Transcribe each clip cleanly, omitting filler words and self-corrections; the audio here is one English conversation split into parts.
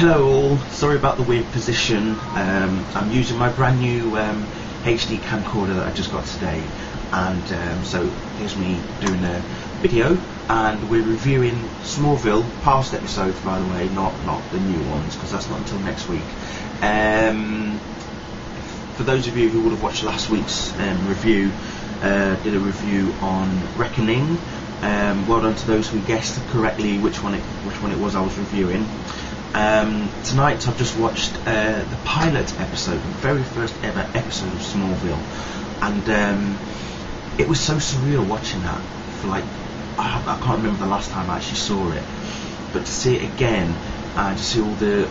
Hello all, sorry about the weird position. I'm using my brand new HD camcorder that I just got today, and so here's me doing a video, and we're reviewing Smallville, past episodes by the way, not the new ones, because that's not until next week. For those of you who would have watched last week's review, did a review on Reckoning. Well done to those who guessed correctly which one it was I was reviewing. Tonight I've just watched the pilot episode, the very first ever episode of Smallville, and it was so surreal watching that. For like, I can't remember the last time I actually saw it, but to see it again, to see all the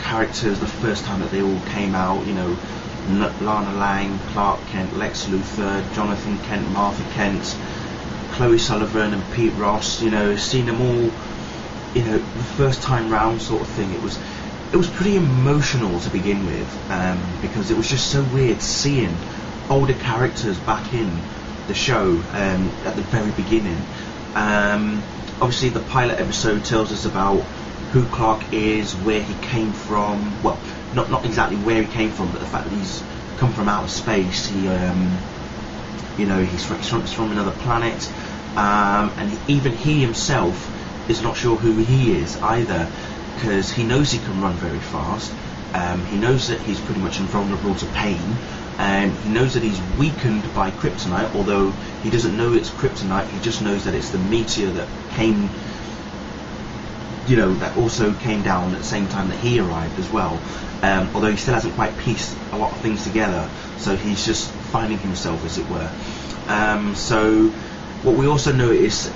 characters the first time that they all came out, you know, Lana Lang, Clark Kent, Lex Luthor, Jonathan Kent, Martha Kent, Chloe Sullivan and Pete Ross, you know, seeing them all, you know, the first time round sort of thing. It was pretty emotional to begin with, because it was just so weird seeing older characters back in the show at the very beginning. Obviously the pilot episode tells us about who Clark is, where he came from, well, not exactly where he came from, but the fact that he's come from outer space. He you know, he's from another planet, and even he himself is not sure who he is either, because he knows he can run very fast, he knows that he's pretty much invulnerable to pain, he knows that he's weakened by kryptonite, although he doesn't know it's kryptonite, he just knows that it's the meteor that came, you know, that also came down at the same time that he arrived as well, although he still hasn't quite pieced a lot of things together, so he's just finding himself, as it were. So what we also notice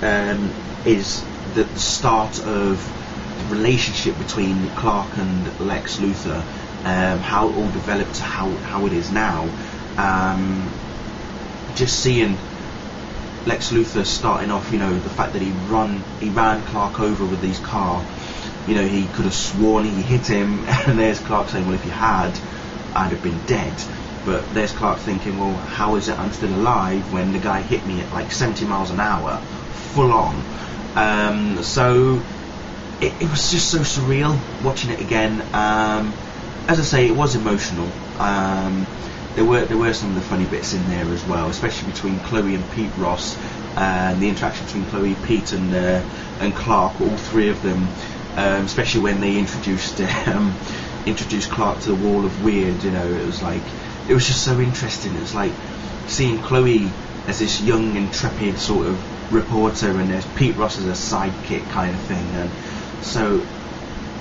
is the start of the relationship between Clark and Lex Luthor, how it all developed to how it is now. Just seeing Lex Luthor starting off, you know, the fact that he ran Clark over with his car, you know, he could have sworn he hit him, and there's Clark saying, well, if you had, I'd have been dead. But there's Clark thinking, well, how is it I'm still alive when the guy hit me at like 70 miles an hour, full on? So it was just so surreal watching it again. As I say, it was emotional. There were some of the funny bits in there as well, especially between Chloe and Pete Ross, and the interaction between Chloe, Pete, and Clark, all three of them, especially when they introduced Clark to the Wall of Weird. You know, it was just so interesting. It was like seeing Chloe as this young, intrepid sort of reporter, and there's Pete Ross as a sidekick kind of thing, and so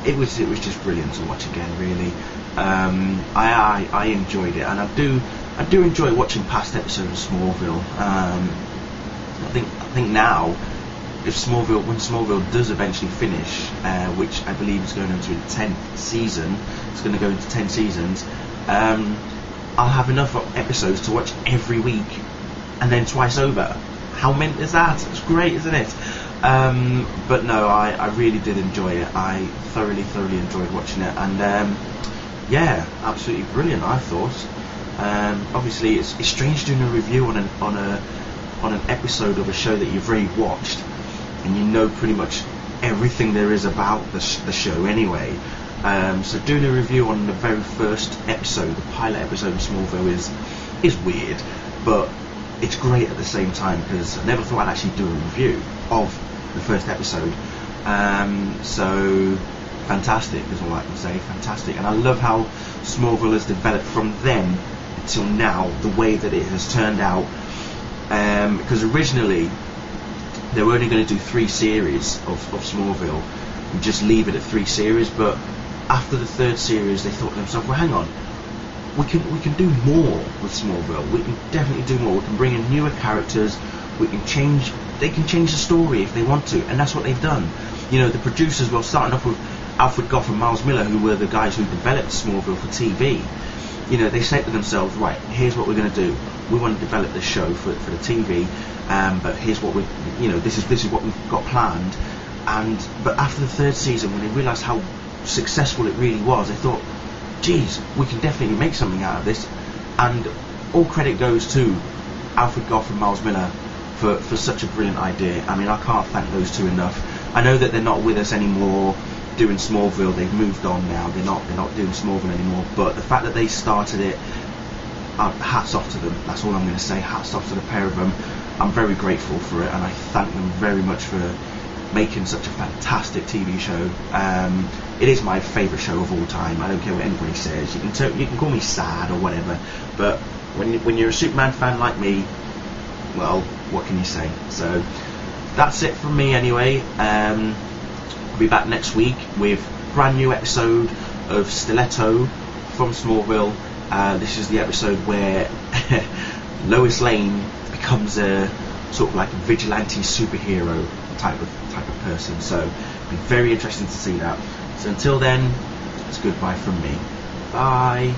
it was just brilliant to watch again, really. I enjoyed it, and I do enjoy watching past episodes of Smallville. I think now, when Smallville does eventually finish, which I believe is going into its 10th season, it's going to go into 10 seasons. I'll have enough episodes to watch every week, and then twice over. How mint is that? It's great, isn't it? But no, I really did enjoy it. I thoroughly enjoyed watching it, and yeah, absolutely brilliant, I thought. Obviously it's strange doing a review on an episode of a show that you've already watched, and you know pretty much everything there is about the show anyway. So doing a review on the very first episode, the pilot episode of Smallville, is weird, but it's great at the same time, because I never thought I'd actually do a review of the first episode. So fantastic is all I can say, fantastic. And I love how Smallville has developed from then until now, the way that it has turned out, because originally they were only going to do 3 series of Smallville and just leave it at 3 series, but after the 3rd series they thought to themselves, well, hang on, we can do more with Smallville. We can definitely do more. We can bring in newer characters. They can change the story if they want to, and that's what they've done. You know, the producers were starting off with Alfred Gough and Miles Miller, who were the guys who developed Smallville for TV. You know, they said to themselves, right, here's what we're going to do. We want to develop this show for the TV, but here's what this is what we've got planned. But after the 3rd season, when they realised how successful it really was, they thought, geez, we can definitely make something out of this. And all credit goes to Alfred Gough and Miles Miller for such a brilliant idea. I mean, I can't thank those two enough. I know that they're not with us anymore, doing Smallville. They've moved on now. They're not doing Smallville anymore. But the fact that they started it, hats off to them. That's all I'm going to say. Hats off to the pair of them. I'm very grateful for it, and I thank them very much for making such a fantastic TV show. It is my favourite show of all time. I don't care what anybody says. You can call me sad or whatever, but when you're a Superman fan like me, well, what can you say? So that's it from me anyway. I'll be back next week with a brand new episode of Stiletto from Smallville. This is the episode where Lois Lane becomes a sort of like a vigilante superhero type of person. So it'll be very interesting to see that. So until then, it's goodbye from me. Bye.